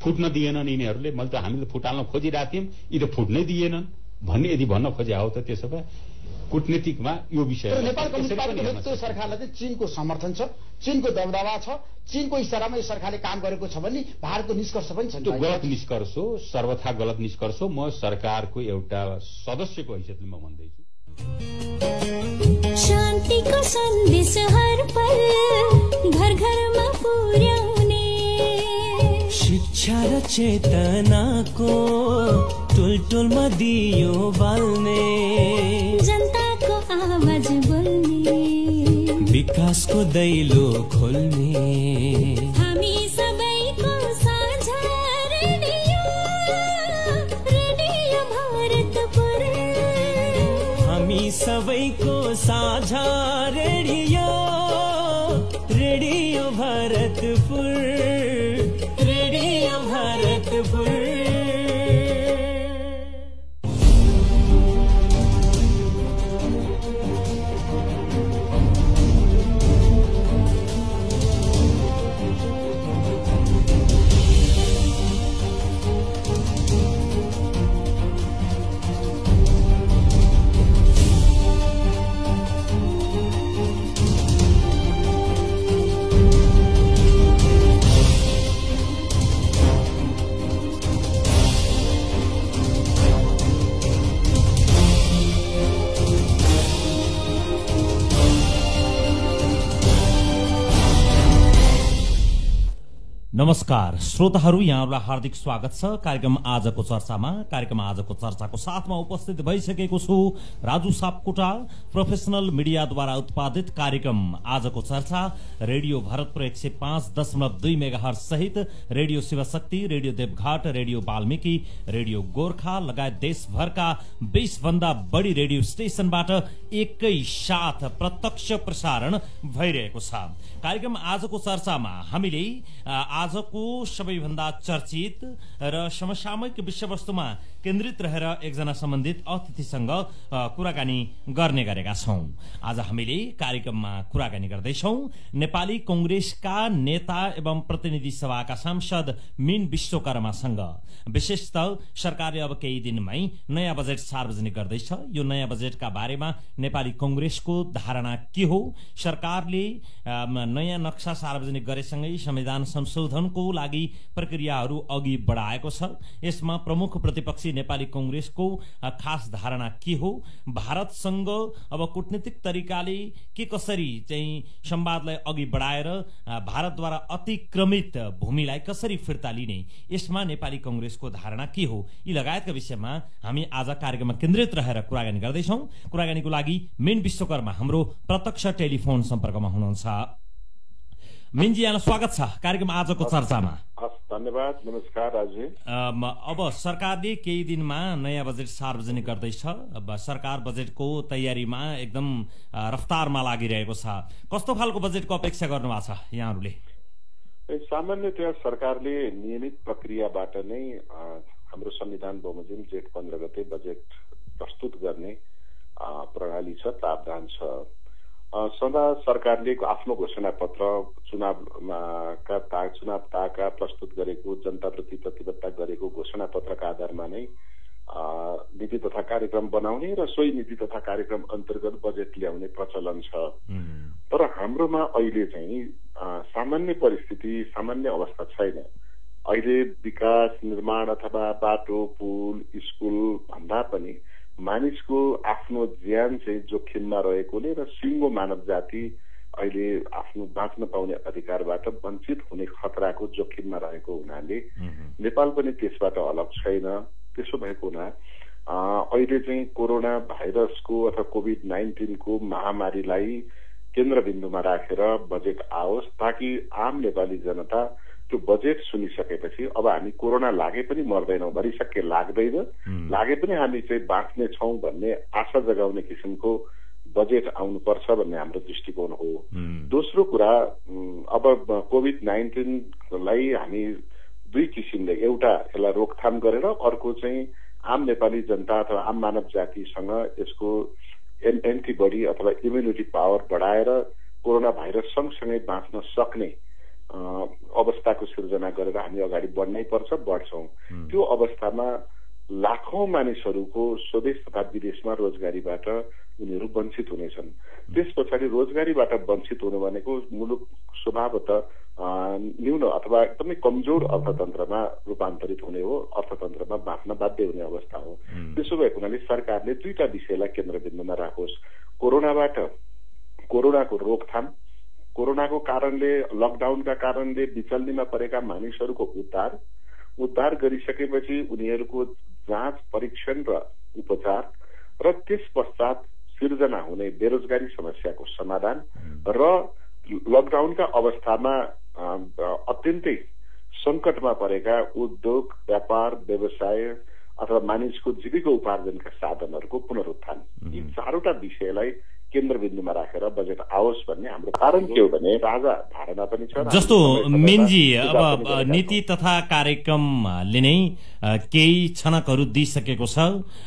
फुट्न दिएनन् यिनीहरूले। मैले त हामीले फुटाल्न खोजिरहेको थियौँ, यी त फुट्नै दिएनन् भन्ने यदि भन्न खोजे हो त त्यसो भए कूटनीतिकमा यो विषय नेपाल कम्युनिस्ट पार्टीको नेतृत्व सरकारलाई चाहिँ चीनको समर्थन छ, चीनको दबदबा छ, चीनको इशारामा यो सरकारले काम गरेको छ भन्ने भारतको निष्कर्ष पनि छ। त्यो गलत निष्कर्ष हो, सर्वथा गलत निष्कर्ष हो। म सरकारको एउटा सदस्यको हैसियतले म भन्दैछु। शान्तिको सन्देश हर पल घर घरमा पुर्याउने, शिक्षा र चेतनाको टुलटुलमा दियो बाल्ने, जनताको आवाज बोल्ने, विकासको दैलो खोल्ने, हामी सबैको साझा रेडियो, रेडियो भारतपुर, हामी सबैको साझा radio, radio Bharatpur, radio Bharatpur. नमस्कार श्रोताहरू, यहाँहरूलाई हार्दिक स्वागत छ कार्यक्रम आजको चर्चामा। कार्यक्रम आजको चर्चाको साथमा उपस्थित भइसकेको छु राजु सापकोटा। प्रोफेसनल मिडियाद्वारा उत्पादित कार्यक्रम आजको चर्चा रेडियो भरतपुर 105.2 मेगाहर्ज सहित रेडियो शिवशक्ति, रेडियो देवघाट, रेडियो वाल्मीकि, रेडियो गोर्खा लगायत देशभरका 20 भन्दा बढी रेडियो स्टेशनबाट एकै साथ प्रत्यक्ष प्रसारण भइरहेको छ। कार्यक्रम आजको चर्चामा हामीले आजको सबैभन्दा चर्चित र समसामयिक विषयवस्तुमा केन्द्रित रहेर एकजना सम्बन्धित अतिथिसँग कुराकानी गर्ने गरेका छौं। आज हामीले कार्यक्रममा कुराकानी गर्दैछौं नेपाली कांग्रेसका नेता एवं प्रतिनिधि सभाका सांसद मीन विश्वकर्मासँग। विशेषतः सरकारले अब केही दिनमै नयाँ बजेट सार्वजनिक गर्दैछ। यो नयाँ बजेटका बारेमा नेपाली कांग्रेसको धारणा के हो, सरकारले नयाँ नक्सा सार्वजनिक गरेसँगै संविधान संशोधनको लागि प्रक्रियाहरू अघि बढाएको छ। यसमा प्रमुख प्रतिपक्षी नेपाली कांग्रेसको खास धारणा के हो, भारतसँग अब कूटनीतिक तरिकाले के कसरी चाहिँ संवादलाई अघि बढाएर भारतद्वारा अतिक्रमित भूमिलाई कसरी फिर्ता लिने, यसमा नेपाली कांग्रेसको धारणा के हो, यी लगायतका विषयमा हामी आज कार्यक्रममा केन्द्रित रहेर कुराकानी गर्दैछौं। कुराकानीको लागि मीन विश्वकर्मा हाम्रो प्रत्यक्ष टेलिफोन सम्पर्कमा हुनुहुन्छ। मीनजी, यहाँलाई स्वागत छ कार्यक्रम आजको चर्चामा। धन्यवाद। नमस्कार राजु। अब सरकारले केही दिनमा नयाँ बजेट सार्वजनिक गर्दैछ। अब सरकार बजेटको तयारीमा एकदम रफ्तारमा लागिरहेको छ। कस्तो खालको बजेटको अपेक्षा गर्नु भएको छ यहाँहरूले? सामान्यतया सरकारले नियमित प्रक्रियाबाट नै हाम्रो संविधान बमोजिम जेठ 15 गते बजेट प्रस्तुत गर्ने प्रणाली छ, प्रावधान छ। सदा सरकारले आफ्नो घोषणा पत्र चुनाव ताका प्रस्तुत गरेको, जनताप्रति प्रतिबद्धता गरेको घोषणा पत्रका आधारमा नै नीति तथा कार्यक्रम बनाउने र सोही नीति तथा कार्यक्रम अन्तर्गत बजेट ल्याउने प्रचलन छ। तर हाम्रोमा अहिले चाहिँ सामान्य परिस्थिति, सामान्य अवस्था छैन। अहिले विकास निर्माण अथवा बाटो, पुल, स्कुल भन्दा पनि मानिसको आफ्नो ज्यान चाहिँ जोखिममा रहेकोले र सिङ्गो मानव जाति अहिले आफ्नो बाँच्न पाउने अधिकारबाट वञ्चित हुने खतराको जोखिममा रहेको हुनाले नेपाल पनि त्यसबाट अलग छैन। त्यसो भएको हुना अहिले चाहिँ कोरोना भाइरसको अथवा कोभिड-19 को महामारीलाई केन्द्रबिन्दुमा राखेर बजेट आओस्, ताकि आम नेपाली जनता त्यो बजेट सुनिसकेपछि अब हामी कोरोना लागे पनि मर्दैनौँ, भरिसक्के लाग्दैन, लागे पनि हामी चाहिँ बाँच्ने छौँ भन्ने आशा जगाउने किसिमको बजेट आउनुपर्छ भन्ने हाम्रो दृष्टिकोण हो। दोस्रो कुरा, अब कोभिड-19 लाई हामी दुई किसिमले, एउटा यसलाई रोकथाम गरेर, अर्को चाहिँ आम नेपाली जनता अथवा आम मानव जातिसँग यसको एन्टिबडी अथवा इम्युनिटी पावर बढाएर कोरोना भाइरस सँगसँगै बाँच्न सक्ने अवस्थाको सिर्जना गरेर हामी अगाडि बढ्नै पर्छ, बढ्छौं। त्यो अवस्थामा लाखौं मानिसहरूको स्वदेश तथा विदेशमा रोजगारीबाट उनीहरू वञ्चित हुनेछन्। त्यस पछाडि रोजगारीबाट वञ्चित हुनु भनेको मुलुक स्वभावतः न्यून अथवा एकदमै कमजोर अर्थतन्त्रमा रूपान्तरित हुने हो, अर्थतन्त्रमा बाँच्न बाध्य हुने अवस्था हो। त्यसो भएको हुनाले सरकारले दुईटा विषयलाई केन्द्रबिन्दुमा राखोस्। कोरोनाको रोकथाम, कोरोनाको कारणले, लकडाउनका कारणले विचल्नीमा परेका मानिसहरूको उद्धार गरिसकेपछि उनीहरूको जाँच, परीक्षण र उपचार र त्यस पश्चात सिर्जना हुने बेरोजगारी समस्याको समाधान र लकडाउनका अवस्थामा अत्यन्तै संकटमा परेका उद्योग, व्यापार, व्यवसाय अथवा मानिसको जीविकोपार्जनका साधनहरूको पुनरुत्थान, यी चारवटा विषयलाई केन्द्रबिन्दुमा राखेर बजेट आओस् भन्ने हाम्रो कारण के हो भने राजा धारणा पनि छ। जस्तो मेनजी, अब नीति तथा कार्यक्रमले नै केही छनकहरू दिइसकेको छ,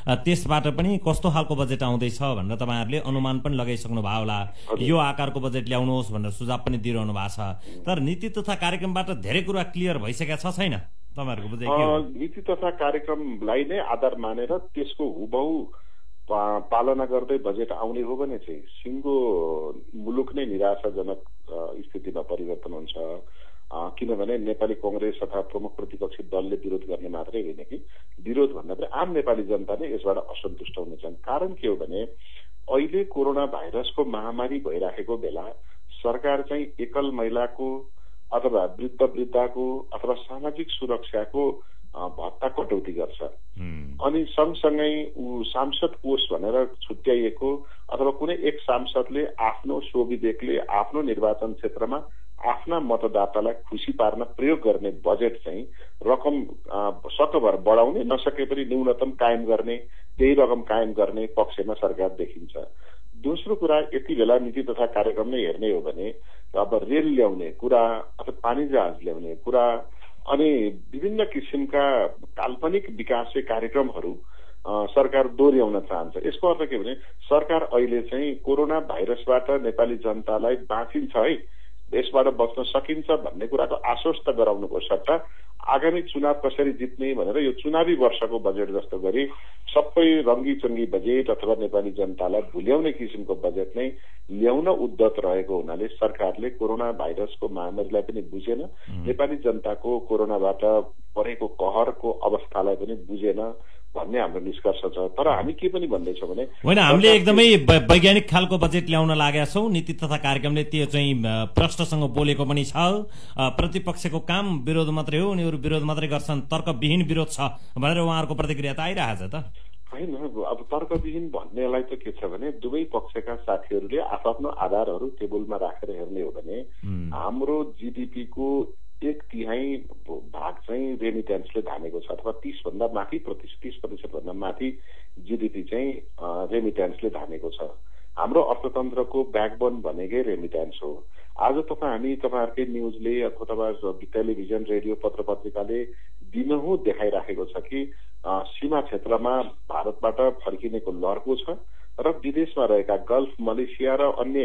त्यसबाट पनि कस्तो खालको बजेट आउँदैछ भनेर तपाईँहरूले अनुमान पनि लगाइसक्नु भयो होला। यो आकारको बजेट ल्याउनुहोस् भनेर सुझाव पनि दिइरहनु भएको छ, तर नीति तथा कार्यक्रमबाट धेरै कुरा क्लियर भइसकेका छ छैन तपाईँहरूको बुझाइ के हो? नीति तथा कार्यक्रमलाई नै आधार मानेर त्यसको हुबहु पालना गर्दै बजेट आउने हो भने चाहिँ सिङ्गो मुलुक नै निराशाजनक स्थितिमा परिवर्तन हुन्छ। किनभने नेपाली कांग्रेस अथवा प्रमुख प्रतिपक्षी दलले विरोध गर्ने मात्रै होइन कि विरोध भन्दा पनि आम नेपाली जनता नै यसबाट असन्तुष्ट हुनेछन्। कारण के हो भने अहिले कोरोना भाइरसको महामारी भइराखेको बेला सरकार चाहिँ एकल महिलाको अथवा वृद्ध वृद्धाको अथवा सामाजिक सुरक्षाको भत्ता कटौती गर्छ। अनि सँगसँगै सांसद कोष भनेर छुट्याइएको अथवा कुनै एक सांसदले आफ्नो स्वविवेकले आफ्नो निर्वाचन क्षेत्रमा आफ्ना मतदातालाई खुसी पार्न प्रयोग गर्ने बजेट चाहिँ रकम सकभर बढाउने, नसके पनि न्यूनतम कायम गर्ने, त्यही रकम कायम गर्ने पक्षमा सरकार देखिन्छ। दोस्रो कुरा, यति बेला नीति तथा कार्यक्रम नै हेर्ने हो भने अब रेल ल्याउने कुरा अथवा पानी जहाज ल्याउने कुरा अनि विभिन्न किसिमका काल्पनिक विकासका कार्यक्रमहरू सरकार दोहोर्याउन चाहन्छ। यसको अर्थ के भने सरकार अहिले चाहिँ कोरोना भाइरसबाट नेपाली जनतालाई बाँचिन्छ है, यसबाट बच्न सकिन्छ भन्ने कुराको आश्वस्त गराउनुको सट्टा आगामी चुनाव कसरी जित्ने भनेर यो चुनावी वर्षको बजेट जस्तो गरी सबै रङ्गी-चङ्गी बजेट अथवा नेपाली जनतालाई भुल्याउने किसिमको बजेट नै ल्याउन उद्धत रहेको हुनाले सरकारले कोरोना भाइरसको महामारीलाई पनि बुझेन, नेपाली जनताको कोरोनाबाट परेको कहरको अवस्थालाई पनि बुझेन भन्ने हाम्रो निष्कर्ष छ। तर हामी के पनि भन्दैछौँ भने होइन, हामीले एकदमै वैज्ञानिक खालको बजेट ल्याउन लागेका छौँ। नीति तथा कार्यक्रमले त्यो चाहिँ प्रश्नसँग बोलेको पनि छ। प्रतिपक्षको काम विरोध मात्रै हो, उनीहरू विरोध मात्रै गर्छन्, तर्कविहीन विरोध छ भनेर उहाँहरूको प्रतिक्रिया त आइरहेछ त। होइन, अब तर्कविहीन भन्नेलाई त के छ भने दुवै पक्षका साथीहरूले आफ्नो आधारहरू टेबलमा राखेर हेर्ने हो भने हाम्रो जीडीपीको 1/3 भाग चाहिँ रेमिटेन्सले धानेको छ अथवा 30% भन्दा माथि जीडीपी चाहिँ रेमिटेन्सले धानेको छ। हाम्रो अर्थतन्त्रको ब्याकबोन भनेकै रेमिटेन्स हो। आज तपाईँहरूकै न्युजले अथवा तपाईँ टेलिभिजन, रेडियो, पत्र पत्रिकाले दिनहुँ देखाइराखेको छ कि सीमा क्षेत्रमा भारतबाट फर्किनेको लहरको छ र विदेशमा रहेका गल्फ, मलेसिया र अन्य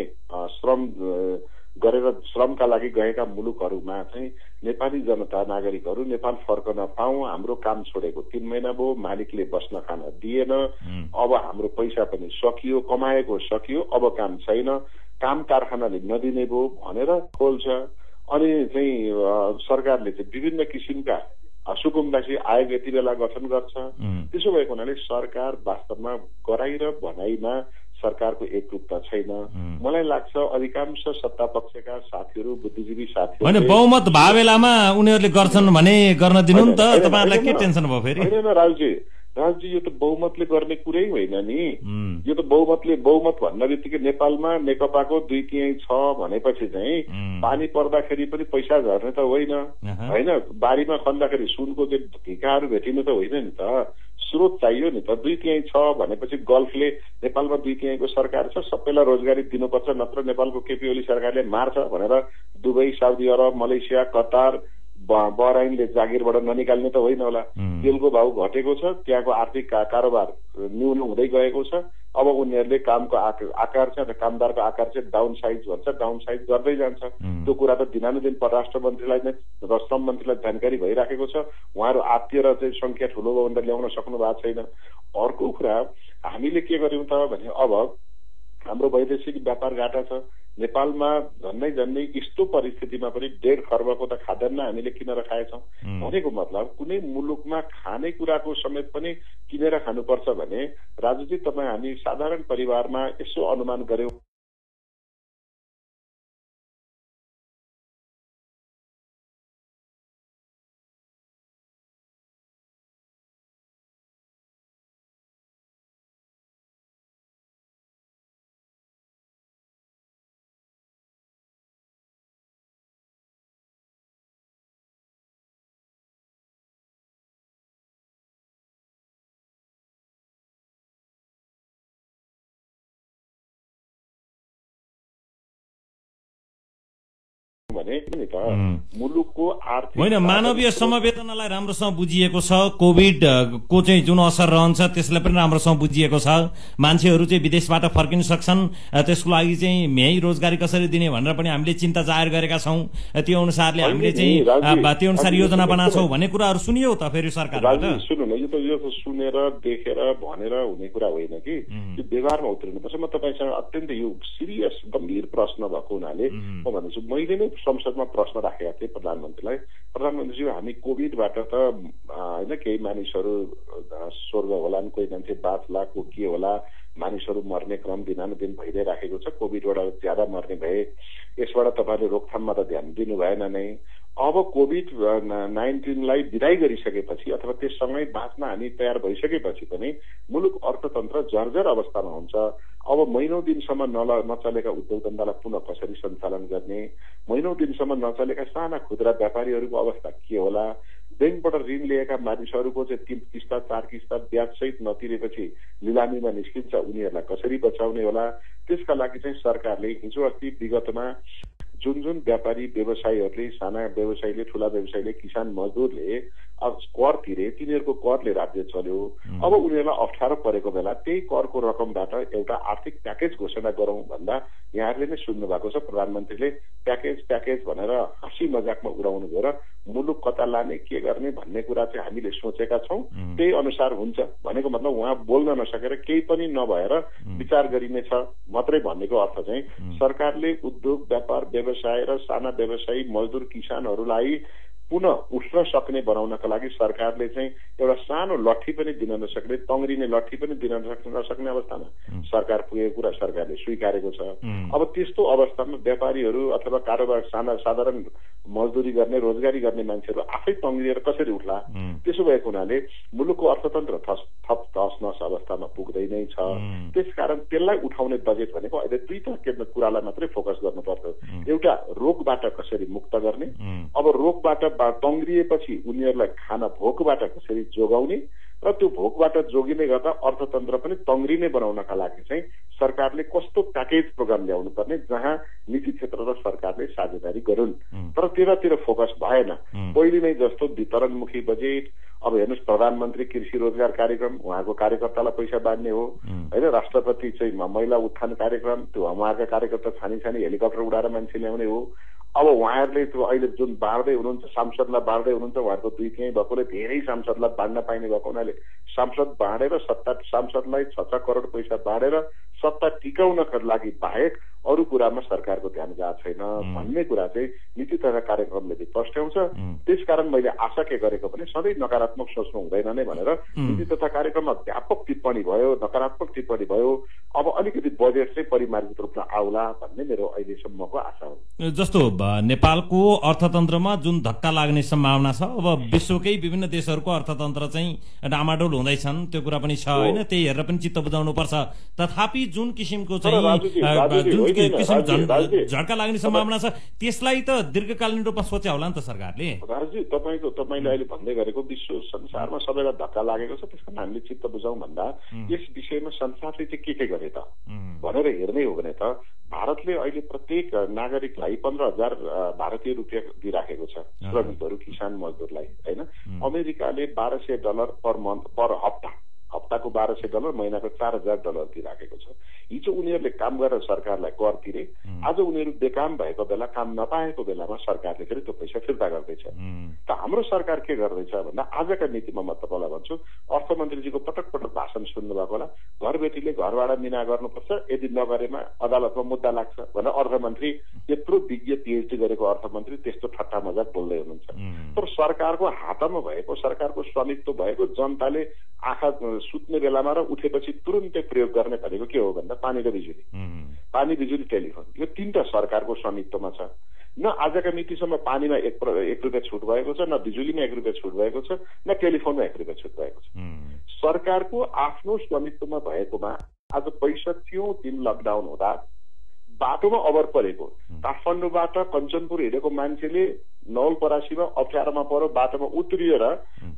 श्रमका लागि गएका मुलुकहरूमा चाहिँ नेपाली जनता नागरिकहरू नेपाल फर्कन पाऊँ, हाम्रो काम छोडेको 3 महिना भयो, मालिकले बस्न खान दिएन, अब हाम्रो पैसा पनि सकियो, कमाएको सकियो, अब काम छैन, काम कारखानाले नदिने भयो भनेर खोल्छ। अनि चाहिँ सरकारले चाहिँ विभिन्न किसिमका सुकुम्बासी आयोग यति बेला गठन गर्छ। त्यसो भएको हुनाले सरकार वास्तवमा गराइ र भनाइमा सरकारको एकरूपता छैन। मलाई लाग्छ अधिकांश सत्ता पक्षका साथीहरू, बुद्धिजीवी साथीहरू होइन, बहुमत भए बेलामा उनीहरूले गर्छन् भने गर्न दिनु नि त। तपाईहरुलाई के टेन्सन भयो फेरि? होइन राजजी, यो त बहुमतले गर्ने कुरै होइन नि। यो त बहुमत भन्न बित्तिकै नेपालमा नेकपाको 2/3 छ भनेपछि चाहिँ पानी पर्दाखेरि पनि पैसा झर्ने त होइन, बारीमा खन्दाखेरि सुनको चाहिँ ढिकाहरू भेटिनु त होइन नि त। स्रोत चाहियो नि त। 2/3 छ भनेपछि गल्फले नेपालमा 2/3 को सरकार छ, सबैलाई रोजगारी दिनुपर्छ, नत्र नेपालको केपी ओली सरकारले मार्छ भनेर Dubai, Saudi Arab, Malaysia, Qatar, बहराइनले जागिरबाट ननिकाल्ने त होइन होला। तेलको भाउ घटेको छ, त्यहाँको आर्थिक कारोबार न्यून हुँदै गएको छ, अब उनीहरूले कामको आकार चाहिँ कामदारको आकार चाहिँ डाउन साइज भन्छ, डाउन साइज गर्दै जान्छ। त्यो कुरा त दिनानुदिन परराष्ट्र मन्त्रीलाई नै र श्रम मन्त्रीलाई जानकारी भइराखेको छ। उहाँहरू आत्तिएर चाहिँ संख्या ठुलो भयो भनेर ल्याउन सक्नु भएको छैन। अर्को कुरा हामीले के गर्यौं त भने अब हाम्रो वैदेशिक व्यापार घाटा छ। नेपालमा झन्नै यस्तो परिस्थितिमा पनि 1.5 खर्बको त खाद्यान्न हामीले किनेर खाएछौँ। भनेको मतलब कुनै मुलुकमा खानेकुराको समेत पनि किनेर खानुपर्छ भने राजुजी तपाईँ हामी साधारण परिवारमा यसो अनुमान गर्यौं भने नि त मुलुकको आर्थिक होइन मानवीय समवेदनालाई राम्रोसँग बुझिएको छ। कोभिड को चाहिँ जुन असर रहन्छ त्यसलाई पनि राम्रोसँग बुझिएको छ। मान्छेहरू चाहिँ विदेशबाट फर्किन सक्छन्, त्यसको लागि चाहिँ यही रोजगारी कसरी दिने भनेर पनि हामीले चिन्ता जाहेर गरेका छौं। त्यो अनुसारले हामीले चाहिँ त्यो अनुसार योजना बनाछौं भन्ने कुराहरू सुनियो त फेरि सरकारबाट। सुन्नु न, यो त सुनेर देखेर भनेर हुने कुरा होइन कि यो व्यवहारमा उत्रिनुपर्छ। म तपाईसँग अत्यन्त यो सिरियस गम्भीर प्रश्न भएको हुनाले म भन्छु, मैले नै संसदमा प्रश्न राखेका थिएँ प्रधानमन्त्रीलाई। प्रधानमन्त्रीज्यू हामी कोभिडबाट त होइन केही मानिसहरू स्वर्ग होलान्, कोही मान्छे बाँच्ला, को के होला, मानिसहरू मर्ने क्रम दिनानुदिन भइदै राखेको छ। कोभिडबाट ज्यादा मर्ने भए यसबाट तपाईँले रोकथाममा त ध्यान दिनु भएन नै। अब कोभिड-19लाई विदाई गरिसकेपछि अथवा त्यससँगै बाँच्न हामी तयार भइसकेपछि पनि मुलुक अर्थतन्त्र जर्जर अवस्थामा हुन्छ। अब महिनौं दिनसम्म नचलेका उद्योग धन्दालाई पुनः कसरी सञ्चालन गर्ने, महिनौं दिनसम्म नचलेका साना खुद्रा व्यापारीहरूको अवस्था के होला, बैंकबाट ऋण लिएका मानिसहरूको चाहिँ 3 किस्ता 4 किस्ता ब्याजसहित नतिरेपछि लिलामीमा निस्किन्छ, उनीहरूलाई कसरी बचाउने होला। त्यसका लागि चाहिँ सरकारले हिजो अस्ति विगतमा जुन व्यापारी व्यवसायीहरूले, साना व्यवसायीले, ठूला व्यवसायीले, किसान मजदुरले कर तिरे, तिनीहरूको करले राज्य चल्यो। अब उनीहरूलाई अप्ठ्यारो परेको बेला त्यही करको रकमबाट एउटा आर्थिक प्याकेज घोषणा गरौं भन्दा यहाँहरूले नै सुन्नु भएको छ, प्रधानमन्त्रीले प्याकेज भनेर हाँसी मजाकमा उडाउनु गएर मुलुक कता लाने, के गर्ने भन्ने कुरा चाहिँ हामीले सोचेका छौं। त्यही अनुसार हुन्छ भनेको मतलब उहाँ बोल्न नसकेर केही पनि नभएर विचार गरिनेछ मात्रै भन्नेको अर्थ चाहिँ सरकारले उद्योग व्यापार व्यवसाय र साना व्यवसायी मजदुर किसानहरूलाई पुनः उठ्न सक्ने बनाउनका लागि सरकारले चाहिँ एउटा सानो लट्ठी पनि दिन नसक्ने, तङ्ग्रिने लट्ठी पनि दिन नसक्ने अवस्थामा सरकार पुगेको कुरा सरकारले स्वीकारेको छ। अब त्यस्तो अवस्थामा व्यापारीहरू अथवा कारोबार साधारण मजदुरी गर्ने, रोजगारी गर्ने मान्छेहरू आफै तङ्ग्रिएर कसरी उठ्ला? त्यसो भएको हुनाले मुलुकको अर्थतन्त्र थप तहस अवस्थामा पुग्दै नै छ। त्यसकारण त्यसलाई उठाउने बजेट भनेको अहिले 2 त कुरालाई मात्रै फोकस गर्नुपर्छ। एउटा रोगबाट कसरी मुक्त गर्ने, अब रोगबाट तङ्ग्रिएपछि उनीहरूलाई खाना भोकबाट कसरी जोगाउने र त्यो भोकबाट जोगिने गर्दा अर्थतन्त्र पनि तङ्ग्रिने बनाउनका लागि चाहिँ सरकारले कस्तो प्याकेज प्रोग्राम ल्याउनु पर्ने जहाँ नीति क्षेत्र र सरकारले साझेदारी गरून्। तर त्यतातिर फोकस भएन। पहिले नै जस्तो वितरणमुखी बजेट, अब हेर्नुहोस् प्रधानमन्त्री कृषि रोजगार कार्यक्रम, उहाँको कार्यकर्तालाई पैसा बाँड्ने हो होइन। राष्ट्रपति चाहिँ महिला उत्थान कार्यक्रम, त्यो उहाँका कार्यकर्ता छानी हेलिकप्टर उडाएर मान्छे ल्याउने हो। अब उहाँहरूले त्यो अहिले जुन बाँड्दै हुनुहुन्छ, सांसदलाई बाँड्दै हुनुहुन्छ, उहाँहरूको 2-3 भएकोले धेरै सांसदलाई बाँड्न पाइने भएको हुनाले सांसद बाँडेर सांसदलाई 6 करोड पैसा बाँडेर सत्ता टिकाउनका लागि बाहेक अरू कुरामा सरकारको ध्यान गएको छैन भन्ने कुरा चाहिँ नीति तथा कार्यक्रमले प्रस्ट्याउँछ। त्यसकारण मैले आशा के गरेको भने सधैँ नकारात्मक सोच्नु हुँदैन नै भनेर नीति तथा कार्यक्रममा व्यापक टिप्पणी भयो, नकारात्मक टिप्पणी भयो। अब अलिकति बजेट चाहिँ परिमार्जित रूपमा आउला भन्ने मेरो अहिलेसम्मको आशा हो। जस्तो नेपालको अर्थतन्त्रमा जुन धक्का लाग्ने सम्भावना छ, अब विश्वकै विभिन्न देशहरूको अर्थतन्त्र चाहिँ डामाडोल हुँदैछन्, त्यो कुरा पनि छ होइन। त्यही हेरेर पनि चित्त बुझाउनु पर्छ। तथापि जुन किसिमको चाहिँ झड्का लाग्ने सम्भावना छ त्यसलाई त दीर्घकालीन रूपमा सोचे होला नि त सरकारले। राजु तपाईले अहिले भन्दै गरेको विश्व संसारमा सबैलाई धक्का लागेको छ, त्यसकारण हामीले चित्त बुझाउँ भन्दा यस विषयमा संसारले चाहिँ के गरे त भनेर हेर्नै हो भने त भारतले अहिले प्रत्येक नागरिकलाई 15,000 भारतीय रुपियाँ दिइराखेको छ श्रमिकहरू, किसान मजदुरलाई होइन। अमेरिकाले $1,200 पर मन्थ पर हप्ता हप्ताको $1200 महिनाको $4000 तिराखेको छ। हिजो उनीहरूले काम गरेर सरकारलाई कर तिरे, आज उनीहरू बेकाम भएको बेला, काम नपाएको बेलामा सरकारले फेरि त्यो पैसा फिर्ता गर्दैछ। त हाम्रो सरकार के गर्दैछ भन्दा आजका नीतिमा म तपाईँलाई भन्छु, अर्थमन्त्रीजीको पटक पटक भाषण सुन्नुभएको होला, घरबेटीले घरबाट मिना गर्नुपर्छ, यदि नगरेमा अदालतमा मुद्दा लाग्छ भनेर अर्थमन्त्री, यत्रो विज्ञ PhD गरेको अर्थमन्त्री त्यस्तो ठट्टा मजाक बोल्दै हुनुहुन्छ। तर सरकारको हातमा भएको, सरकारको स्वामित्व भएको, जनताले आँखा सुत्ने बेलामा र उठेपछि तुरुन्तै प्रयोग गर्ने भनेको के हो भन्दा पानी र बिजुली, पानी बिजुली टेलिफोन, यो तीनटा सरकारको स्वामित्वमा छ। न आजका मितिसम्म पानीमा 1 रुपियाँ छुट भएको छ, न बिजुलीमा 1 रुपियाँ छुट भएको छ, न टेलिफोनमा 1 रुपियाँ छुट भएको छ। सरकारको आफ्नो स्वामित्वमा भएकोमा आज 65औं दिन लकडाउन हुँदा बाटोमा अबर परेको, काठमाडौँबाट कञ्चनपुर हिँडेको मान्छेले नवलपरासीमा अप्ठ्यारोमा परो बाटोमा उत्रिएर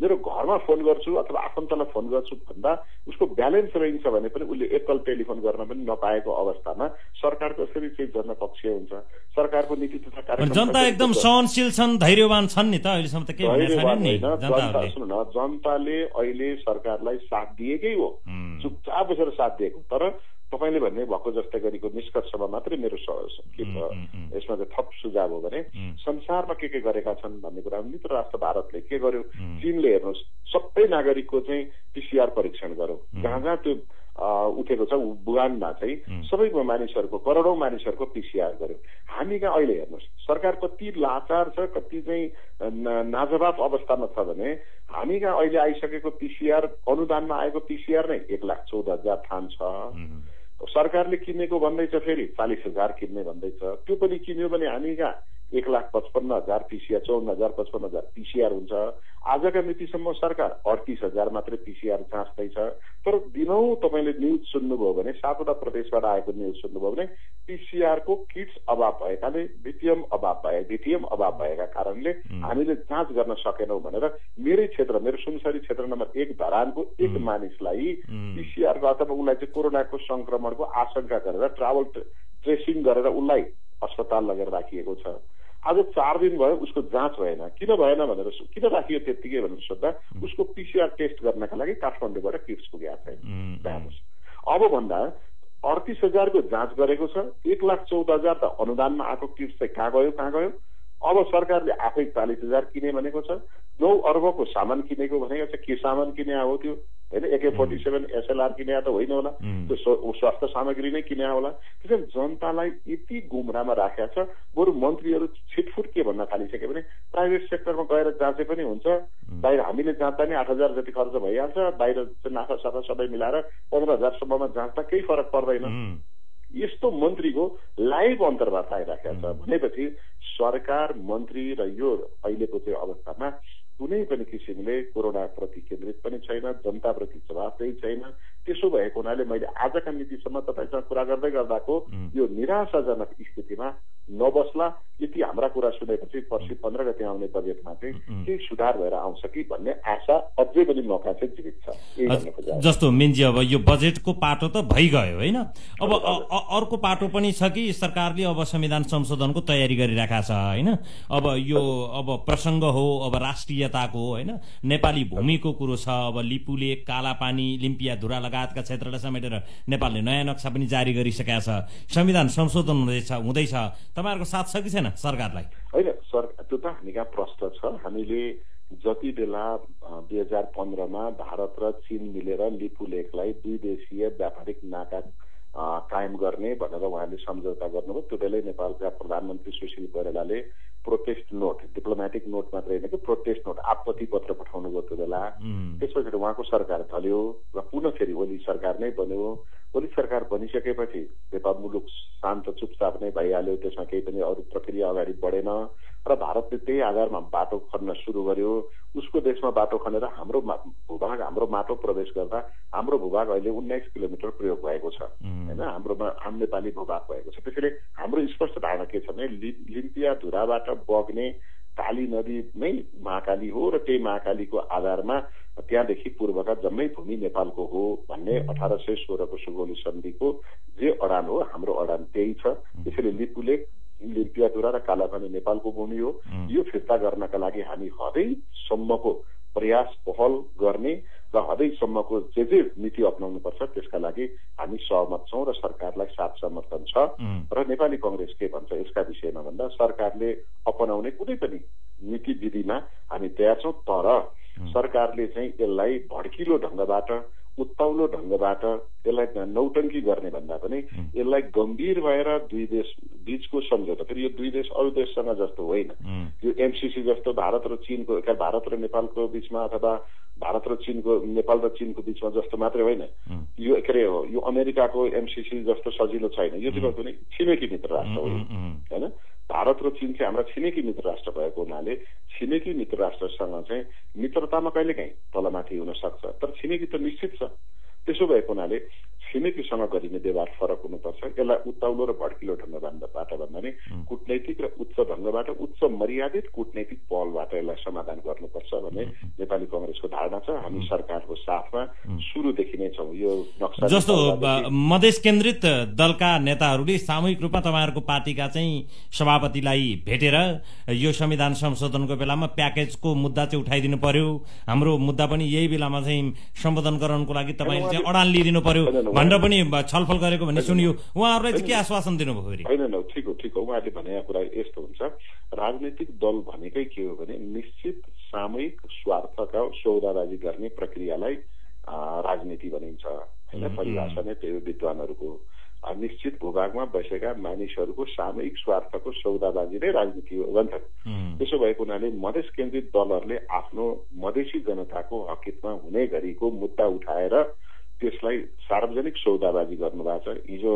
मेरो घरमा फोन गर्छु अथवा आफन्तलाई फोन गर्छु भन्दा उसको ब्यालेन्स रहन्छ भने पनि उसले एकल टेलिफोन गर्न पनि नपाएको अवस्थामा सरकार कसरी चाहिँ जनपक्षीय हुन्छ? सरकारको नीति तथा कार्यक्रम जनता एकदम सहनशील छन्, धैर्यवान छन् नि त, अहिलेसम्म त के भनेको छैन नि जनताले। सुन्नु न, जनताले अहिले सरकारलाई साथ दिएकै हो, चुपचाप बसेर साथ दिएको। तर तपाईले भन्ने भएको जस्तै गरेको निष्कर्षमा मात्रै मेरो के छ यसमा चाहिँ थप सुझाव हो भने संसारमा के गरेका छन् भन्ने कुरा, मित्र राष्ट्र भारतले के गर्यो, चीनले हेर्नुहोस् सबै नागरिकको चाहिँ PCR परीक्षण गर्यो, जहाँ जहाँ त्यो उठेको छ वुहानमा चाहिँ सबै मानिसहरूको, करोडौं मानिसहरूको PCR गर्यो। हामी कहाँ अहिले हेर्नुहोस् सरकार कति लाचार छ, कति चाहिँ नाजवाब अवस्थामा छ भने हामी कहाँ अहिले आइसकेको PCR, अनुदानमा आएको PCR नै 1,14,000 थान छ। सरकारले किनेको भन्दैछ फेरि 40,000 किन्ने भन्दैछ, त्यो पनि किन्यो भने हामी कहाँ 1,55,000 PCR, 54,000-55,000 PCR हुन्छ। आजका मितिसम्म सरकार 38,000 मात्रै PCR जाँच्दैछ। तर दिनौं तपाईँले न्युज सुन्नुभयो भने, 7वटा प्रदेशबाट आएको न्युज सुन्नुभयो भने PCR को किट्स अभाव भएकाले, VTM अभाव भएका कारणले हामीले जाँच गर्न सकेनौं भनेर मेरै क्षेत्र, मेरो सुनसरी क्षेत्र नम्बर 1 धरानको एक मानिसलाई PCR को अथवा उसलाई चाहिँ कोरोनाको संक्रमणको आशंका गरेर ट्राभल ट्रेसिङ गरेर उसलाई अस्पताल लगेर राखिएको छ। आज 4 दिन भयो उसको जाँच भएन। किन भएन भनेर, किन राखियो त्यतिकै भनेर सोध्दा उसको PCR टेस्ट गर्नका लागि काठमाडौँबाट किट्स पुगेको छैन। अब भन्दा 38,000 को जाँच गरेको छ, 1,14,000 त अनुदानमा आएको किट्स चाहिँ कहाँ गयो? अब सरकारले आफै 40,000 किने भनेको छ, 9 अर्बको सामान किनेको भनेको छ। के सामान किने हो त्यो? होइन, AK-47 SLR किने त होइन होला, त्यो स्वास्थ्य सामग्री नै किने होला। त्यसैले जनतालाई यति गुमराहमा राखेको छ। बरु मन्त्रीहरू छिटफुट के भन्न थालिसक्यो भने प्राइभेट सेक्टरमा गएर जाँचे पनि हुन्छ, बाहिर हामीले जाँच्दा नि 8,000 जति खर्च भइहाल्छ, बाहिर नाफा साफा सबै मिलाएर 15,000 सम्ममा जाँच्दा केही फरक पर्दैन। यस्तो मन्त्रीको लाइभ अन्तर्वार्ता आइराखेको छ भनेपछि सरकार, मन्त्री र यो अहिलेको चाहिँ अवस्थामा कुनै पनि किसिमले कोरोना प्रति केन्द्रित पनि छैन, जनताप्रति जवाफदेही छैन। त्यसो भएको हुनाले मैले आजका मितिसम्म तपाईसँग कुरा गर्दै गर्दाको यो निराशाजनक स्थितिमा नबस्ला। यति हाम्रा कुरा सुनेपछि पर्सि 15 गते आउने बजेटमा चाहिँ केही सुधार भएर आउँछ कि भन्ने आशा अझै पनि मौका चाहिँ जीवित छ। जस्तो मिन्जी, अब यो बजेटको पाटो त भइगयो होइन, अब अर्को पाटो पनि छ कि सरकारले अब संविधान संशोधनको तयारी गरिरहेका छ होइन। अब यो प्रसंग हो, अब राष्ट्रियताको होइन, नेपाली भूमिको कुरो छ। अब लिपुले, कालापानी, लिम्पिया, धुरा लगायतका क्षेत्रलाई समेटेर नेपालले नयाँ नक्सा पनि जारी गरिसकेका छ। संविधान संशोधन हुँदैछ, तपाईहरुको साथ छ कि छैन सरकारलाई? होइन, त्यो त हामी कहाँ प्रश्न छ। हामीले जति बेला 2015 मा भारत र चीन मिलेर लिपु लेकलाई 2 देशीय व्यापारिक नाका कायम गर्ने भनेर उहाँले सम्झौता गर्नुभयो, त्यो बेलै नेपालका प्रधानमन्त्री सुशील कोइरालाले प्रोटेस्ट नोट, डिप्लोमेटिक नोट मात्र होइन कि प्रोटेस्ट नोट, आपत्ति पत्र पठाउनु भयो त्यो बेला। त्यसपछि उहाँको सरकार ढल्यो र पुनः फेरि ओली सरकार नै बन्यो। ओली सरकार बनिसकेपछि नेपाल मुलुक शान्त चुपचाप नै भइहाल्यो, त्यसमा केही पनि अरू प्रक्रिया अगाडि बढेन र भारतले त्यही आधारमा बाटो खन्न सुरु गर्यो। उसको देशमा बाटो खनेर हाम्रो भूभाग, हाम्रो माटो प्रवेश गर्दा हाम्रो भूभाग अहिले 19 किलोमिटर प्रयोग भएको छ होइन, हाम्रोमा आम नेपाली भूभाग भएको छ। त्यसैले हाम्रो स्पष्ट धारणा के छ भने लिम्पिया धुराबाट बग्ने काली नदी नै महाकाली हो र त्यही महाकालीको आधारमा त्यहाँदेखि पूर्वका जम्मै भूमि नेपालको हो भन्ने 1816 को सुगौली सन्धिको जे अडान हो, हाम्रो अडान त्यही छ। त्यसैले लिपुलेक, लिम्पियाधुरा र कालापानी नेपालको भूमि हो। यो फिर्ता गर्नका लागि हामी हदैसम्मको प्रयास पहल गर्ने र हदैसम्मको जे नीति अपनाउनुपर्छ त्यसका लागि हामी सहमत छौं र सरकारलाई साथ समर्थन छ। र नेपाली कांग्रेस के भन्छ यसका विषयमा भन्दा सरकारले अपनाउने कुनै पनि नीति विधिमा हामी तयार छौं, तर सरकारले चाहिँ यसलाई भड्किलो ढंगबाट उत्ताउलो ढंगबाट यसलाई नौटंकी गर्ने भन्दा पनि यसलाई गम्भीर भएर दुई देश बीचको सम्झौता, फेरि यो दुई देश अरू देशसँग जस्तो होइन, यो एमसीसी जस्तो भारत र नेपालको बीचमा अथवा भारत र चीनको नेपाल र चीनको बीचमा जस्तो मात्रै होइन, यो के अरे यो अमेरिकाको एमसीसी जस्तो सजिलो छैन। यो चाहिँ कुनै छिमेकी मित्र राष्ट्र हो हैन। भारत र चीन चाहिँ हाम्रा छिमेकी मित्र राष्ट्र भएको हुनाले छिमेकी मित्र राष्ट्रसँग चाहिँ मित्रतामा कहिलेकाहीँ तलमाथि हुन सक्छ, तर छिमेकी त निश्चित छ। त्यसो भएको हुनाले छिमेकीसँग गरिने व्यवहार फरक हुनुपर्छ। यसलाई उत्ताउलो र भड्किलो ढंगबाट भन्दा नि कूटनैतिक र उच्च ढंगबाट उच्च मर्यादित कूटनैतिक पहलबाट यसलाई समाधान गर्नुपर्छ भन्ने नेपाली कांग्रेसको धारणा छ। हामी सरकारको साथमा सुरुदेखि नै छौं। यो नक्सा जस्तो मधेस केन्द्रित दलका नेताहरूले सामूहिक रूपमा तपाईहरुको पार्टीका चाहिँ सभापतिलाई भेटेर यो संविधान संशोधनको बेलामा प्याकेजको मुद्दा चाहिँ उठाइदिनु पर्यो, हाम्रो मुद्दा पनि यही बेलामा चाहिँ सम्बोधन गराउनको लागि तपाईहरुले चाहिँ अडान लिइदिनु पर्यो भनेर पनि छलफल गरेको भन्ने सुनियो। उहाँहरूलाई चाहिँ के आश्वासन दिनुभयो फेरि? होइन, ठिक हो। उहाँले भनेको कुरा यस्तो हुन्छ, राजनीतिक दल भनेकै के हो भने निश्चित सामूहिक स्वार्थका सौदाबाजी गर्ने प्रक्रियालाई राजनीति भनिन्छ हैन। परिभाषा नै त्यही विद्वानहरूको निश्चित भूभागमा बसेका मानिसहरूको सामूहिक स्वार्थको सौदाबाजी नै राजनीति हो भन्छन्। त्यसो भएको हुनाले मधेस केन्द्रित दलहरूले आफ्नो मधेसी जनताको हकहितमा हुने गरीको मुद्दा उठाएर त्यसलाई सार्वजनिक सौदाबाजी गर्नुभएको छ। हिजो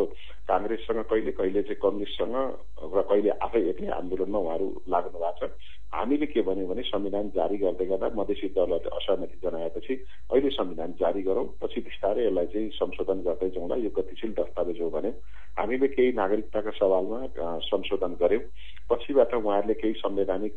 कांग्रेससँग कहिले चाहिँ कम्युनिस्टसँग र कहिले आफै एक्लै आन्दोलनमा उहाँहरू लाग्नु भएको छ। हामीले के भन्यो भने संविधान जारी गर्दै गर्दा मधेसी दलहरूले असहमति जनाएपछि अहिले संविधान जारी गरौं, पछि बिस्तारै यसलाई चाहिँ संशोधन गर्दै जाउँला, यो गतिशील दस्तावेज हो भन्यो। हामीले केही नागरिकताका सवालमा संशोधन गर्यौं, पछिबाट उहाँहरूले केही संवैधानिक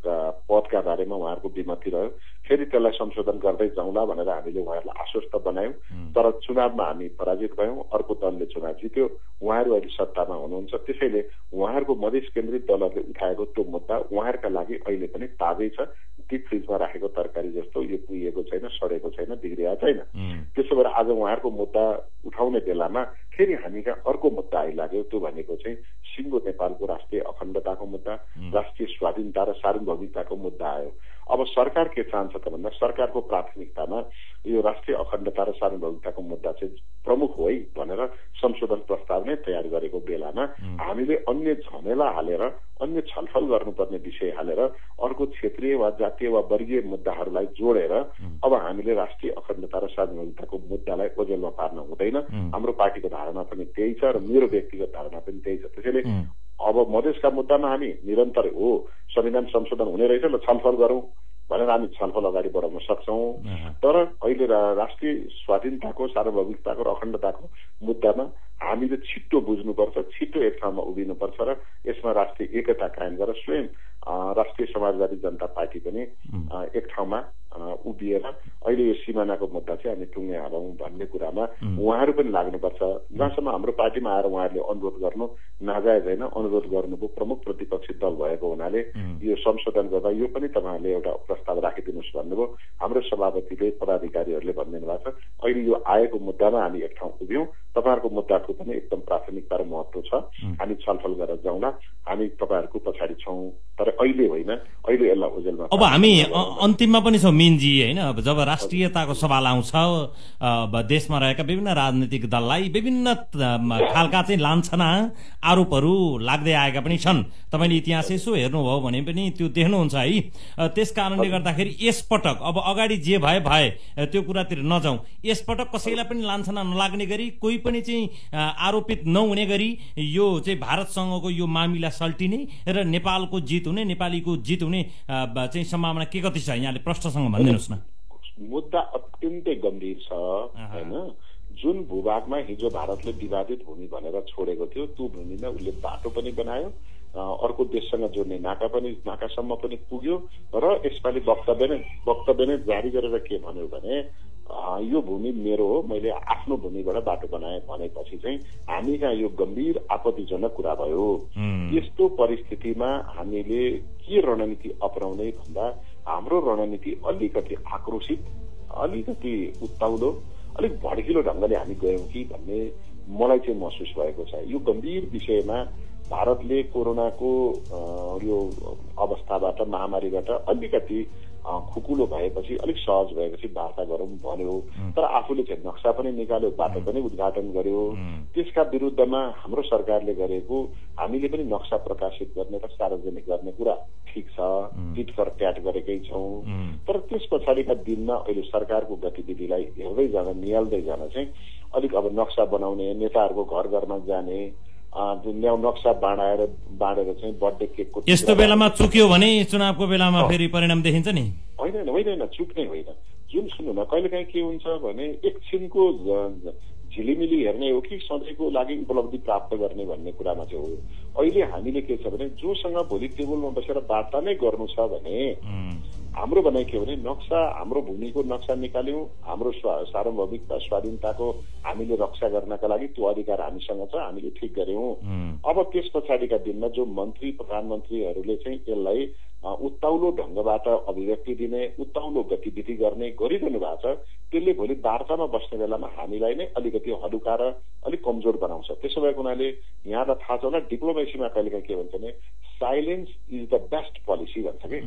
पदका बारेमा उहाँहरूको विमति रह्यो, फेरि त्यसलाई संशोधन गर्दै जाउँला भनेर हामीले उहाँहरूलाई आश्वस्त बनायौं। तर चुनावमा हामी पराजित भयौं, अर्को दलले चुनाव जित्यो, उहाँहरू अहिले सत्तामा हुनुहुन्छ। त्यसैले उहाँहरूको मधेस केन्द्रित दलहरूले उठाएको त्यो मुद्दा उहाँहरूका लागि अहिले पनि ताजै छ। डिप फ्रिजमा राखेको तरकारी जस्तो यो कुहिएको छैन, सडेको छैन, बिग्रिएको छैन। त्यसो भएर आज उहाँहरूको मुद्दा उठाउने बेलामा फेरि हामी कहाँ अर्को मुद्दा आइलाग्यो। त्यो भनेको चाहिँ सिङ्गो नेपालको राष्ट्रिय अखण्डताको मुद्दा, राष्ट्रिय स्वाधीनता र सार्वभौमिकताको मुद्दा आयो। अब सरकार के चाहन्छ त भन्दा सरकारको प्राथमिकतामा यो राष्ट्रिय अखण्डता र सार्वभौमिकताको मुद्दा चाहिँ प्रमुख हो है भनेर संशोधन प्रस्ताव नै तयार गरेको बेलामा हामीले अन्य झमेला हालेर, अन्य छलफल गर्नुपर्ने विषय हालेर अर्को क्षेत्रीय वा जातीय वा वर्गीय मुद्दाहरूलाई जोडेर अब हामीले राष्ट्रिय अखण्डता र सार्वभौमिकताको मुद्दालाई ओझेलमा पार्न हुँदैन। हाम्रो पार्टीको धारणा पनि त्यही छ र मेरो व्यक्तिगत धारणा पनि त्यही छ। त्यसैले अब मधेसका मुद्दामा हामी निरन्तर हो संविधान संशोधन हुने रहेछ ल छलफल गरौं भनेर हामी छलफल अगाडि बढाउन सक्छौं। तर अहिले राष्ट्रिय स्वाधीनताको, सार्वभौमिकताको र अखण्डताको मुद्दामा हामीले छिट्टो बुझ्नुपर्छ, छिट्टो एक ठाउँमा उभिनुपर्छ र यसमा राष्ट्रिय एकता कायम गरेर स्वयं राष्ट्रिय समाजवादी जनता पार्टी पनि एक ठाउँमा उभिएर अहिले यो सिमानाको मुद्दा चाहिँ हामी टुङ्गे हालौं भन्ने कुरामा उहाँहरू पनि लाग्नुपर्छ। जहाँसम्म हाम्रो पार्टीमा आएर उहाँहरूले अनुरोध गर्नु नाजायज होइन, अनुरोध गर्नुको प्रमुख प्रतिपक्षी दल भएको हुनाले यो संशोधन गर्दा यो पनि तपाईँहरूले एउटा प्रस्ताव राखिदिनुहोस् भन्नुभयो। हाम्रो सभापतिले, पदाधिकारीहरूले भनिदिनु भएको छ अहिले यो आएको मुद्दामा हामी एक ठाउँ उभियौं, तपाईँहरूको मुद्दाको पनि एकदम प्राथमिकता र महत्व छ, हामी छलफल गरेर जाउँला, हामी तपाईँहरूको पछाडि छौं, तर अहिले होइन, अहिले यसलाई ओझेलमा। अब हामी अन्तिममा पनि छौं मिनजी होइन। अब जब राष्ट्रियताको सवाल आउँछ देशमा रहेका विभिन्न राजनीतिक दललाई विभिन्न खालका चाहिँ लान्छना आरोपहरू लाग्दै आएका पनि छन्। तपाईले इतिहास यसो हेर्नुभयो भने पनि त्यो देख्नुहुन्छ है। त्यसकारणले गर्दाखेरि यसपटक अब अगाडि जे भए त्यो कुरातिर नजाउँ, यसपटक कसैलाई पनि लान्छना नलाग्ने गरी, कोही पनि चाहिँ आरोपित नहुने गरी यो चाहिँ भारतसँगको यो मामिला सल्टिने र नेपालको जित हुने, नेपालीको जित हुने चाहिँ सम्भावना के कति छ यहाँले प्रश्नसँग भनिदिनुहोस् न। मुद्दा अत्यन्तै गम्भीर छ हैन। जुन भूभागमा हिजो भारतले विवादित भूमि भनेर छोडेको थियो त्यो भूमिमा उसले बाटो पनि बनायो, अर्को देशसँग जोड्ने नाकासम्म पनि पुग्यो र यसपालि वक्तव्य नै जारी गरेर के भन्यो भने यो भूमि मेरो हो, मैले आफ्नो भूमिबाट बाटो बनाएँ भनेपछि चाहिँ हामी कहाँ यो गम्भीर आपत्तिजनक कुरा भयो। यस्तो परिस्थितिमा हामीले के रणनीति अपनाउने भन्दा हाम्रो रणनीति अलिकति आक्रोशित अलिकति उत्ताउलो अलिक भड्किलो ढङ्गले हामी गयौँ कि भन्ने मलाई चाहिँ महसुस भएको छ। यो गम्भीर विषयमा भारतले कोरोनाको यो अवस्थाबाट महामारीबाट अलिकति खुकुलो भएपछि अलिक सहज भएपछि वार्ता गरौँ भन्यो। तर आफूले चाहिँ नक्सा पनि निकाल्यो, बाटो पनि उद्घाटन गर्यो। त्यसका विरुद्धमा हाम्रो सरकारले गरेको हामीले पनि नक्सा प्रकाशित गर्ने र सार्वजनिक गर्ने कुरा ठिक छ, टिट फर ट्याट गरेकै छौँ। तर त्यस पछाडिका दिनमा अहिले सरकारको गतिविधिलाई हेर्दै जान निहाल्दै जान चाहिँ अलिक अब नक्सा बनाउने, नेताहरूको घर घरमा जाने, नक्सा बाँडेर चाहिँ बर्थडे केकको यस्तो बेलामा चुक्यो भने चुनावको बेलामा फेरि परिणाम देखिन्छ नि। होइन चुक्ने होइन। जुन सुन्नु न, कहिलेकाहीँ के हुन्छ भने एकछिनको झिलिमिली हेर्ने हो कि सधैँको लागि उपलब्धि प्राप्त गर्ने भन्ने कुरामा चाहिँ हो। अहिले हामीले के छ भने जोसँग भोलि टेबलमा बसेर वार्ता नै गर्नु छ भने हाम्रो भनाइ के हो भने नक्सा, हाम्रो भूमिको नक्सा निकाल्यौँ, हाम्रो सार्वभौमिकता स्वाधीनताको हामीले रक्षा गर्नका लागि त्यो अधिकार हामीसँग छ, हामीले ठिक गर्यौँ। अब त्यस पछाडिका दिनमा जो मन्त्री प्रधानमन्त्रीहरूले चाहिँ यसलाई उत्ताउलो ढङ्गबाट अभिव्यक्ति दिने, उत्ताउलो गतिविधि गर्ने गरिरहनु भएको छ। त्यसले भोलि वार्तामा बस्ने बेलामा हामीलाई नै अलिकति हलुका र अलिक कमजोर बनाउँछ। त्यसो भएको हुनाले यहाँलाई थाहा छ होला, डिप्लोमेसीमा कहिलेकाहीँ के भन्छ भने silence is the best policy भन्छ कि।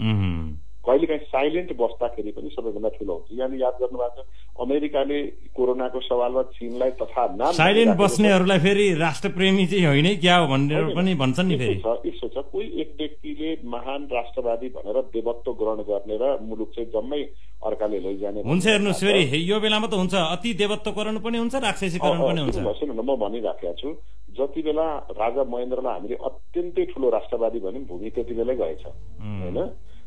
कहिलेकाहीँ साइलेन्ट बस्दाखेरि पनि सबैभन्दा ठुलो हुन्छ। यहाँले याद गर्नुभएको छ अमेरिकाले कोरोनाको सवालमा चीनलाई तथा नाम साइलेन्ट बस्नेहरूलाई फेरि राष्ट्रप्रेमी चाहिँ होइन क्या हो भनेर पनि भन्छन् नि। फेरि यसो छ, कोही एक व्यक्तिले महान राष्ट्रवादी भनेर देवत्व ग्रहण गर्ने र मुलुक चाहिँ जम्मै अर्काले लैजाने हुन्छ। हेर्नुहोस् फेरि यो बेलामा त हुन्छ, अति देवत्वकरण पनि हुन्छ, राक्षसीकरण पनि हुन्छ। सुन्नु न, म भनिराखेको छु, जति बेला राजा महेन्द्रलाई हामीले अत्यन्तै ठुलो राष्ट्रवादी भन्यौँ भूमि त्यति बेलै गएछ होइन।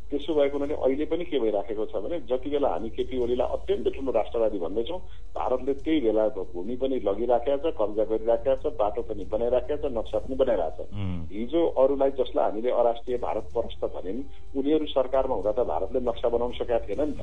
त्यसो भएको हुनाले अहिले पनि के भइराखेको छ भने जति बेला हामी केपी ओलीलाई अत्यन्तै ठुलो राष्ट्रवादी भन्दैछौँ, भारतले त्यही बेला भूमि पनि लगिराखेको छ, कब्जा गरिराखेको छ, बाटो पनि बनाइराखेको छ, नक्सा पनि बनाइरहेको छ। हिजो अरूलाई जसलाई हामीले अराष्ट्रिय भारत परस्त भन्यौँ उनीहरू सरकारमा हुँदा त भारतले नक्सा बनाउन सकेका थिएन नि त।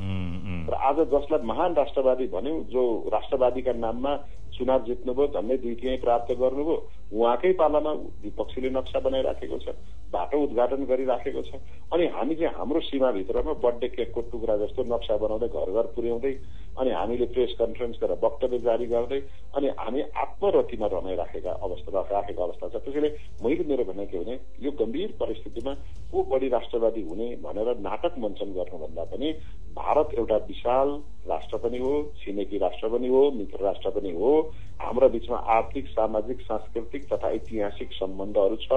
र आज जसलाई महान राष्ट्रवादी भन्यौँ, जो राष्ट्रवादीका नाममा चुनाव जित्नुभयो, झन्डै 2/3 प्राप्त गर्नुभयो, उहाँकै पालामा विपक्षीले नक्सा बनाइराखेको छ, बाटो उद्घाटन गरिराखेको छ। अनि हामी चाहिँ हाम्रो सीमाभित्रमा बर्थडे केकको टुक्रा जस्तो नक्सा बनाउँदै घर घर पुर्याउँदै अनि हामीले प्रेस कन्फरेन्स गरेर वक्तव्य जारी गर्दै अनि हामी आत्मरतिमा रमाइराखेको अवस्था छ। त्यसैले मैले मेरो भनाइ के भने यो गम्भीर परिस्थितिमा को बढी राष्ट्रवादी हुने भनेर नाटक मञ्चन गर्नुभन्दा पनि भारत एउटा विशाल राष्ट्र पनि हो, छिमेकी राष्ट्र पनि हो, मित्र राष्ट्र पनि हो। हाम्रो बीचमा आर्थिक, सामाजिक, सांस्कृतिक तथा ऐतिहासिक सम्बन्धहरू छ।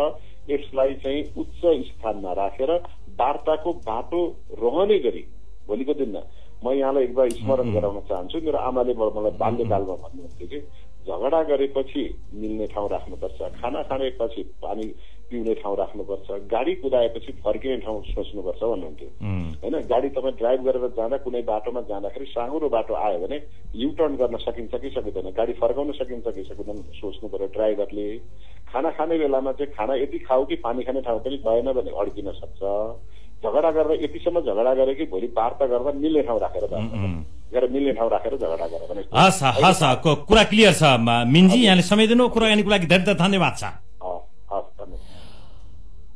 यसलाई चाहिँ उच्च स्थानमा राखेर वार्ताको बाटो रहने गरी भोलिको दिनमा म यहाँलाई एकबार स्मरण गराउन चाहन्छु। मेरो आमाले मलाई बाल्यकालमा भन्नुहुन्थ्यो कि झगडा गरेपछि मिल्ने ठाउँ राख्नुपर्छ, खाना खानेपछि पानी पिउने ठाउँ राख्नुपर्छ, गाडी कुदाएपछि फर्किने ठाउँ सोच्नुपर्छ भन्नुहुन्थ्यो होइन। गाडी तपाईँ ड्राइभ गरेर जाँदा कुनै बाटोमा जाँदाखेरि साँघुरो बाटो आयो भने युटर्न गर्न सकिन्छ कि सकिँदैन, गाडी फर्काउन सकिन्छ कि सकिँदैन सोच्नु पर्यो ड्राइभरले। खाना खाने बेलामा चाहिँ खाना यति खाऊ कि पानी खाने ठाउँ पनि भएन भने अड्किन सक्छ। झगडा गरेर यतिसम्म झगडा गरे कि भोलि वार्ता गर्दा मिल्ने ठाउँ राखेर मिल्ने ठाउँ राखेर झगडा गरेर भने। हस् कुरा क्लियर छ मिन्जी, यहाँले समय दिनु कुराकानीको लागि धेरै धेरै धन्यवाद छ।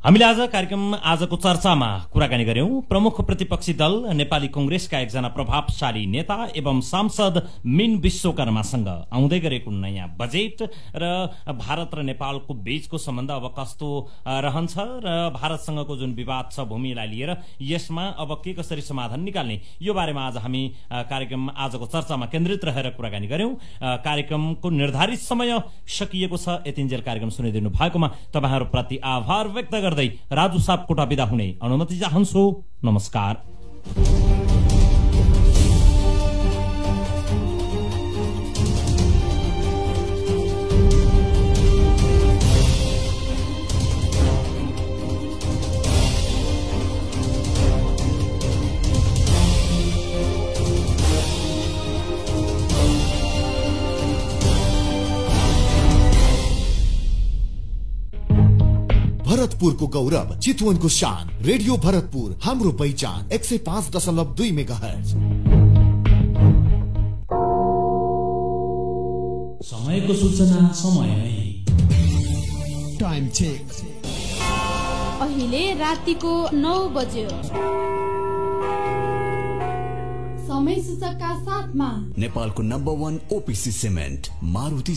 हामीले आज कार्यक्रम आजको चर्चामा कुराकानी गर्यौं प्रमुख प्रतिपक्षी दल नेपाली कांग्रेसका एकजना प्रभावशाली नेता एवं सांसद मिन विश्वकर्मासँग आउँदै गरेको नयाँ बजेट र भारत र नेपालको बीचको सम्बन्ध अब कस्तो रहन्छ र भारतसँगको जुन विवाद छ भूमिलाई लिएर यसमा अब के कसरी समाधान निकाल्ने यो बारेमा आज हामी कार्यक्रम आजको चर्चामा केन्द्रित रहेर कुराकानी गर्यौं। कार्यक्रमको निर्धारित समय सकिएको छ। यतिन्जेल कार्यक्रम सुनिदिनु भएकोमा तपाईहरुप्रति आभार व्यक्त गर्दै राजु सापकोटा बिदा हुने अनुमति चाहन्छु। नमस्कार। भरतपुरको गौरव, चितवनको शान, रेडियो भरतपुर हाम्रो पहिचान 105.2 मेगाहर्ज। समयको सूचना समयमै। Time check. अहिले रातिको 9 बज्यो। समय सूचकका साथमा नेपालको नम्बर 1 ओपीसी सिमेन्ट मारुति